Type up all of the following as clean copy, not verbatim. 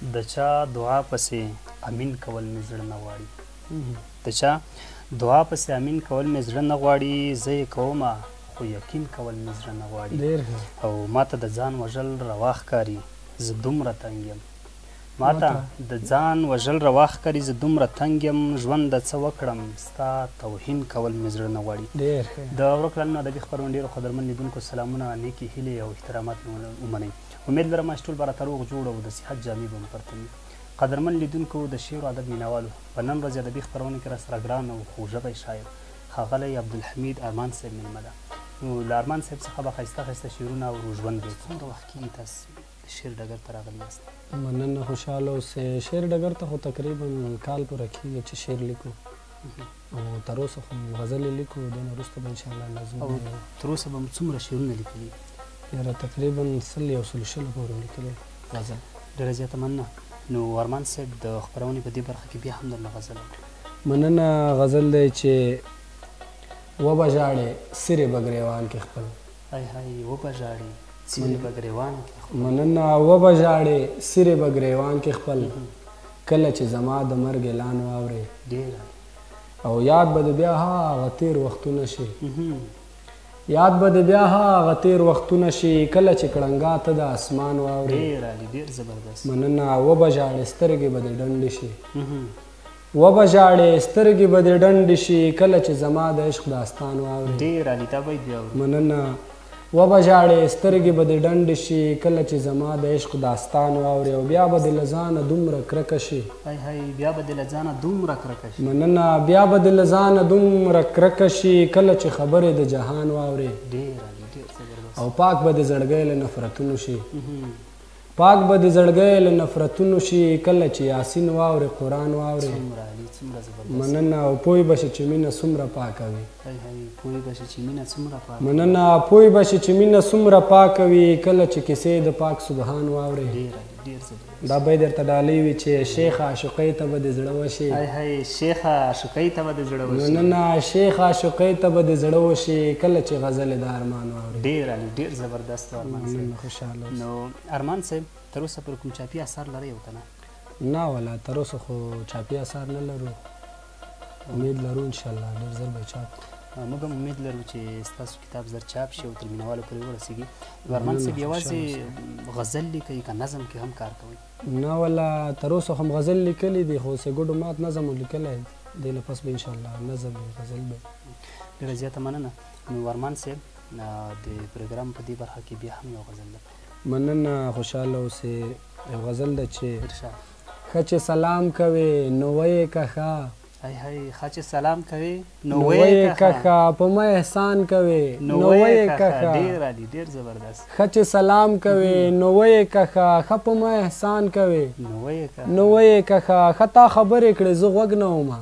د چا دعا پسې امین کول مې زړه نه غواړي. د چا دعا پسې امین کول مې زړه نه غواړي، زه یې کومه خو یقین کول مې زړه نه غواړي. او ماته د ځان وژل روا ښکاري، زه دومره تنګ یم. ماته د ځان وژل روا ښکاري، زه دومره تنګ یم. ژوند د څه وکړم، ستا توهین کول مې زړه نه غواړي. د ورک لالونو ادبي خپرونې ډېرو قدرمن لیدونکو سلامونه، نیکې هیلې او احترامات ومنئ. امید لرم چې ټول به راته روغ جوړ او د صحت جامې به مو پرته وي. قدرمن لیدونکو، د شعر او ادب مینوالو، په نن ورځ ادبي خپرونې کې راسره ګران او خوږژبی شاعر ښاغلی عبدالحمید ارمان صاحب مېلمه ده. نو له ارمان صاحب څخه به ښایسته ښایسته شعرونه اورو. ژوند دی څومره وخت کېږي تاسو د شعر ډګر ته راغلي یاست؟ مننه، خوشحاله اوسئ. شعر ډګر ته خو تقریبا کال پوره کېږي چې شعر لیکو، او تر اوسه خو غزلې لیکو، دونه وروسته به انشاءالله نظمونه. او تر اوسه به مو څومره شعرونه لیکلي؟ یاره تقریبا 100 پورې لیکلي غزل. ډېره زیاته مننه. نو ارمان صاحب د خپرونې په دې برخه کې بیا هم درله غزل اورو. مننه. غزل دی چې وبه ژاړې سرې به ګریوان کې خپل. های های وبه ژاړې سرې به ګریوان کې خپل. مننه. وبه ژاړې سرې به ګریوان کې خپل، کله چې زما د مرګ اعلان واورې. ډېره. او یاد به د بیا هغه تېر وختونه شي، یاد به د بیا هغه تېر وختونه شي، کله چې کړنګا ته د اسمان واورې. ډېر عالي، ډېر زبردست. مننه. وبه ژاړې سترګې به دې ډنډې شي، وبه ژاړې سترګې به دې ډنډې شي، کله چې زما د عشق داستان واورې. ډېر عالي، دا باید بیا اورو. مننه. وبه ژاړې سترګې به دې ډنډې شي، کله چې زما د عشق داستان واورې. او بیا به دې له ځانه دومره کرکه شي. های های بیا به دې له ځانه دومره کرکه شي. مننه. بیا به دې له ځانه دومره کرکه شي، کله چې خبرې د جهان واورې. ډېر عالي، ډېر زبردست. او پاک به دې زړګی له نفرتونو شي، پاک به دې زړګی له نفرتونو شي، کله چې یاسین واورې قرآن واورې. څومره عالي، څومره زبردست. مننه. او پوی به شي چې مینه څومره پاکه وي. های های پوی به شي چې مینه څومره پاکه. مننه. پوی به شي چې مینه څومره پاکه وي، کله چې کیسې د پاک سبحان واورې. ډېر عالي، ډېر زبردست. دا بیت درته ډالۍ وي چې شیخ عاشقۍ ته به دې زړه وشي. های های شیخ عاشقۍ ته به دې زړه وشي. مننه. شیخ عاشقۍ ته به دې زړه وشي، کله چې غزلې د ارمان واورې. ډېر عالي، ډېر زبردست ارمان صاحب. خوشحاله. نو ارمان صاحب تر اوسه پورې کوم چاپي اثر لرئ او که نه؟ نه والا تر اوسه خو چاپي اثار نه لرو. امید لرو انشاءالله ډېر ژر به چاپ. موږ هم امید لرو چې ستاسو کتاب زر چاپ شي او تر مینوالو پورې ورسېږي. ارمان صاحب یوازې غزل لیکئ که نظم کې هم کار کوئ؟ نه والا تر اوسه هم غزل لیکلی دی، خو سګوډو مات نظم مو لیکلی دی، نه پس به انشاءالله نظم وي، غزل به. ډېره زیاته مننه. نو ارمان صاحب د پروګرام په دې برخه کې بیا هم یو غزل ده. مننه. خوشحاله اوسې. یو غزل ده چې ارشاد. ښه چې سلام کوې نو ویې که ښه، های های ښه چې سلام کوې نو ویې که ښه، په ما احسان کوې نو ویې که ښه. ډېر عالي، ډېر زبردست. ښه چې سلام کوې نو ویې که ښه، ښه په ما احسان کوې نو ویې که نو ویې که ښه، ښه تا خبرې کړې زه غوږ نه ومه.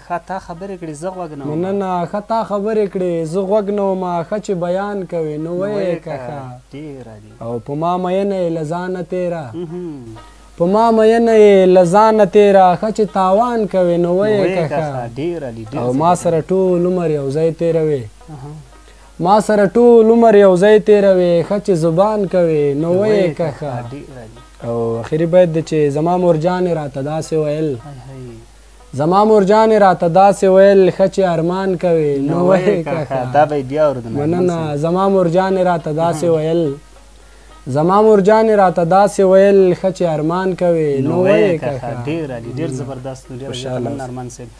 ښه تا خبرې کړې زه غوږ نه وم. مننه. ښه تا خبرې کړې زه غوږ نه ومه، ښه چې بیان کوې نو ویې که ښه. ډېر عالي. او په ما مینه یې له ځانه تېره، په ما مینه یې له ځانه تېره، ښه چې تاوان کوې نو ویې که ښه. ډېر عالي، ډېر. او ما سره ټول عمر یو ځای تېروې، ما سره ټول عمر یو ځای تېروې، ښه چې زبان کوې نو ویې که ښه. او اخري بیت دی چې زما مورجانې راته داسې ویل، زما مورجانې راته داسې ویل، ښه چې ارمان کوې نو ویې که ښه. دا به یې بیا اورو. مننه. زما مورجانې راته داسې ویل، زما مورجانې راته داسې ویل، ښه چې ارمان کوې نو ویې که ښه. ډېر عالي، ډېر زبردست. ډېر مننه ارمان صاحب.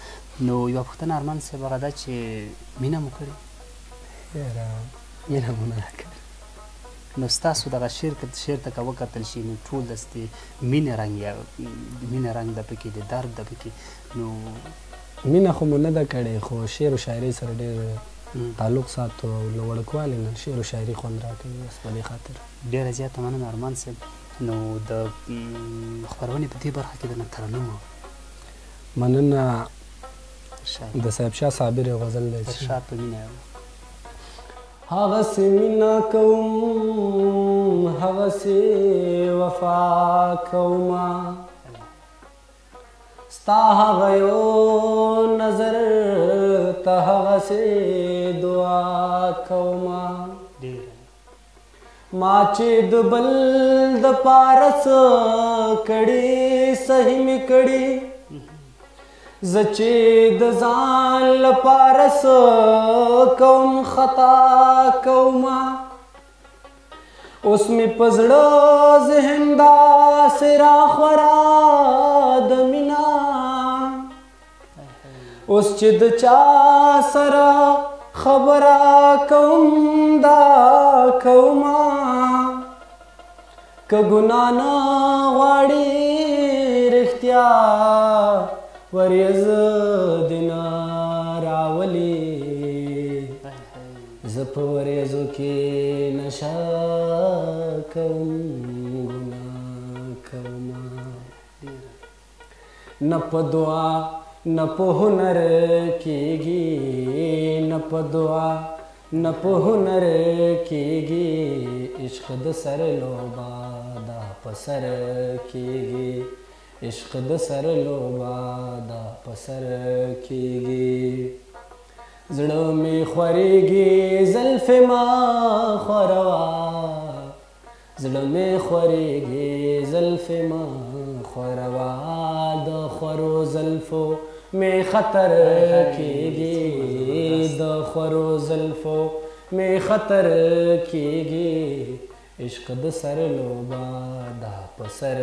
نو یوه پوښتنه ارمان صاحب هغه ده چې مینه مو کړې؟ یاره مینه مو نه ده کړې. نو ستاسو دغه شعر ته که وکتل شي نو ټول دستې مینې رنګ یا مینې رنګ ده پکې، د درد ده پکې. نو مینه خو مو نه ده کړې، خو شعر و شاعرۍ سره ډېر تعلق ساتو، او له وړوکوالي نه شعر و شاعري خوند راکوي، بس په دې خاطر. ډېره زیاته مننه ارمان صاحب. نو د خپرونې په دې برخه کې د ترنم مننه. د صاحبشاه صابر یو غزل دی چې ارشاد په مینه. هغسې مینه کوم هغسې وفا کومه، ستا هغه یو نظر ته هغسې دعا کومه، ما چې د بل د پاره څه کړي صحیح مې کړي زه چې د ځان لپاره څه کوم خطا کومه اوس مې په زړه ذهن داسې راخورا د مینا اوس چې د چا سره خبره کوم دا کومه که ګناه نه غواړي رښتیا وریځ دې نه راولي زه په وریځو کې نشه کوم ګناه کومه نه په دعا نه په هنر کېږي نه په دعا نه په هنر کېږي عشق د سر لوبه دا په سر کېږي عشق د سر لوبه دا په سر کېږي زړه مې خورېږي زلفې ما خوروا زړه مې خورېږي زلفې ما خوروا د خورو زلفو مې خطر کېږي د خورو زلفو مې خطر کېږي عشق د سر لوبه دا په سر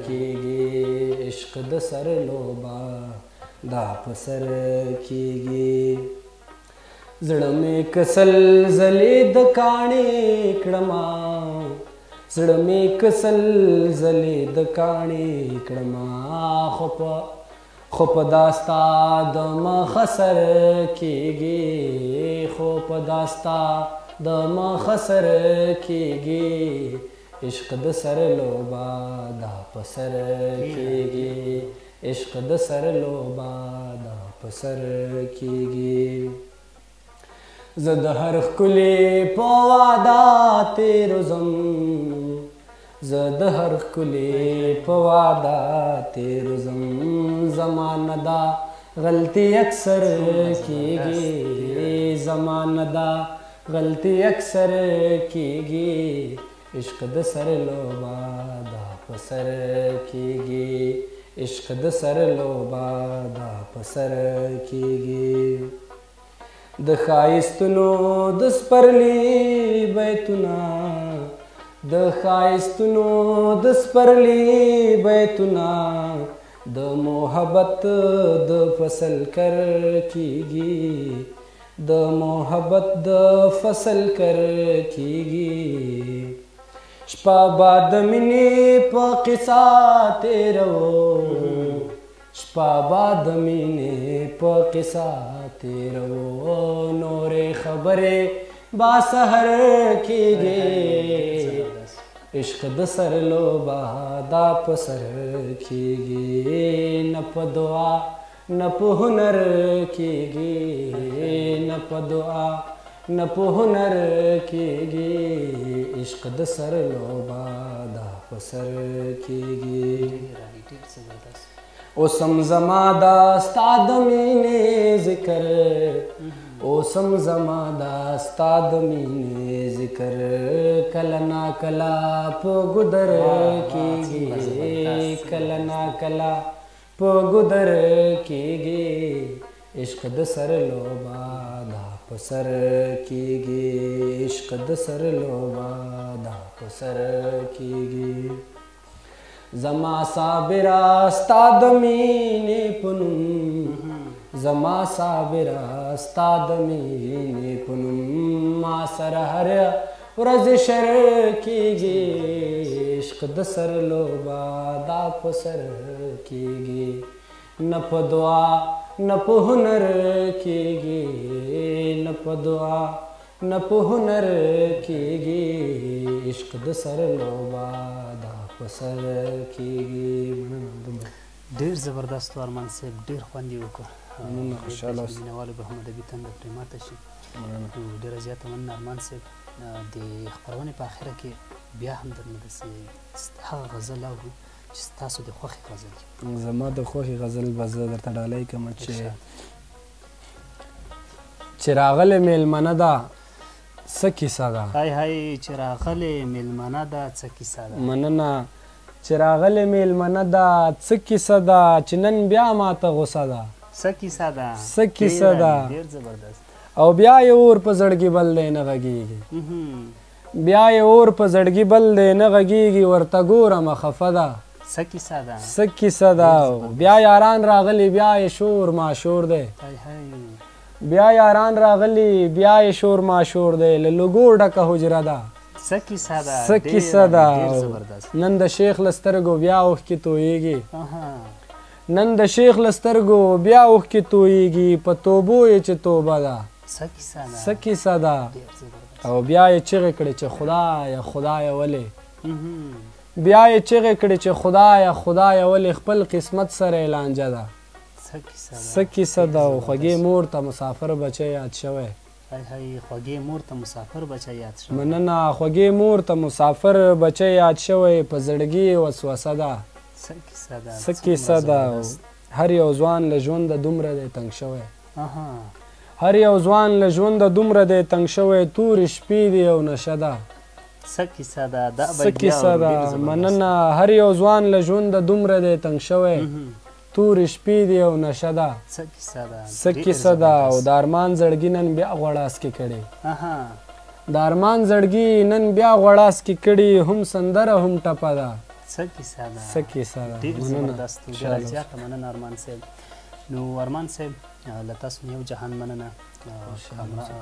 کېږي عشق د سر لوبه دا په سر کېږي زړه مې کسل زلې د کاڼې کړما زړه مې کسل زلې د کاڼې کړما خو په داستا د مخسر کېږي خو په داستا د مخسر کېږي عشق د سر لوبه دا په سر کېږي عشق د سر لوبه دا په سر کېږي زه د هر ښکلي په واده تېروځم زه د هر ښکلي په واده تېروځم زما نه دا غلطي اکثر کېږي زما نه دا غلطي اکثر کېږي عشق د سر لوبه دا په سر کېږي عشق د سر لوبه دا په سر کېږي د ښایستونو د سپرلي بیتونه د ښایستونو د سپرلي بیتونه د محبت د فصل کر کېږي د محبت د فصل کر کېږي شپه به د مینې په قصه تېروو شپه به د مینې په قصه تېروو نورې خبرې به سحر کېږي عشق د سر لوبه دا په سر کېږي نه په دعا نه په هنر کېږي نه په دعا نه په هنر کېږي عشق د سر لوبه دا په سر کېږي اوسم زما دا ستا د مینې ذکر اوسم زما دا ستا د مینې ذکر کله نا کله په ګودر کېږي کله نا کله په ګودر کېږي عشق د سر لوبه دا په سر کېږي عشق د سر لوبه دا په سر کېږي زما صابره ستا د مینې په نوم زما صابره ستا د مینې په نوم ما سره هره ورځ شر کېږي عشق د سر لوبه دا په سر کېږي نه په دعا نه په هنر کېږي نه په دعا نه په هنر کېږي عشق د سر لوبه دا په سر کېږي ډېر زبردست و ارمان صاحب ډېر خوند یې وکړ خوشحاله اوسئ مینهوالو به هم ادبي تنده پرې ماته شي ډېره زیاته مننه ارمان صاحب د خپرونې په اخره کې بیا هم درنه داسې هغه غزل اورو چې ستاسو د خوښې غزل زما د خوښې غزل به زه درته ډالۍ کړم چې راغلې مېلمنه ده څه کیسه ده؟ هی هی چې راغلې میلمنه ده څه کیسه ده؟ مننه چې راغلې میلمنه ده څه کیسه ده چې نن بیا ماته غوسه ده؟ څه کیسه ده؟ څه کیسه ده؟ ډېر زبردست. او بیا یې اور په زړګي بل دی نه غږیږي، بیا یې اور په زړګي بل دی نه غږیږي، ورته ګورمه خفه ده څه کیسه ده؟ څه کیسه ده؟ بیا یاران راغلي بیا یې شور ماشور دی، بیا یاران راغلي بیا یې شور ماشور دی، له لوګو ډکه حجره ده څه کیسه ده؟ څه کیسه ده؟ نن د شیخ له سترګو بیا اوښکې تویږي، نن د شیخ له سترګو بیا اوښکې تویږي، په توبو یې چې توبه ده څه کیسه ده؟ او بیا یې چغې کړې چې خدایه خدایه ولې، بیا یې چغې کړې چې خدایه خدایه ولې، خپل قسمت سره یې لانجه ده څه کیسه ده؟ او خوږې مور ته مسافر بچی یاد شوی، خوږې مور ته مسافر بچی یاد شوی. مننه خوږې مور ته مسافر بچی یاد شوی، په زړګي وسوسه ده څه کیسه ده؟ هر یو ځوان له ژونده دومره دی تنګ شوی، هر یو ځوان له ژونده دومره دی تنګ شوی، تورې شپې دي او نشه ده څه کیسه ده؟ څه کیسه ده؟ مننه هر یو ځوان له ژونده دومره دی تنګ شوی، تورې شپې دي او نشه ده څه کیسه ده؟ او د ارمان زړګي نن بیا غوړاسکې کړي، د ارمان زړګي نن بیا غوړاسکې کړي، هم سندره هم ټپه ده څه کیسه ده؟ څه کیسه ده؟ ډېر زبردست و، ډېره زیاته مننه ارمان صاحب. نو ارمان صاحب له تاسو یو جهان مننه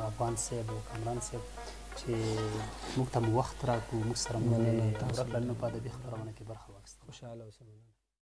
افغان صاحب او کامران صاحب چې موږ ته مو وخت راکړو، موږ سره مو ورکړل، نو په ادبي خپرونه کې برخه واخیسته. خوشحاله اوسئ.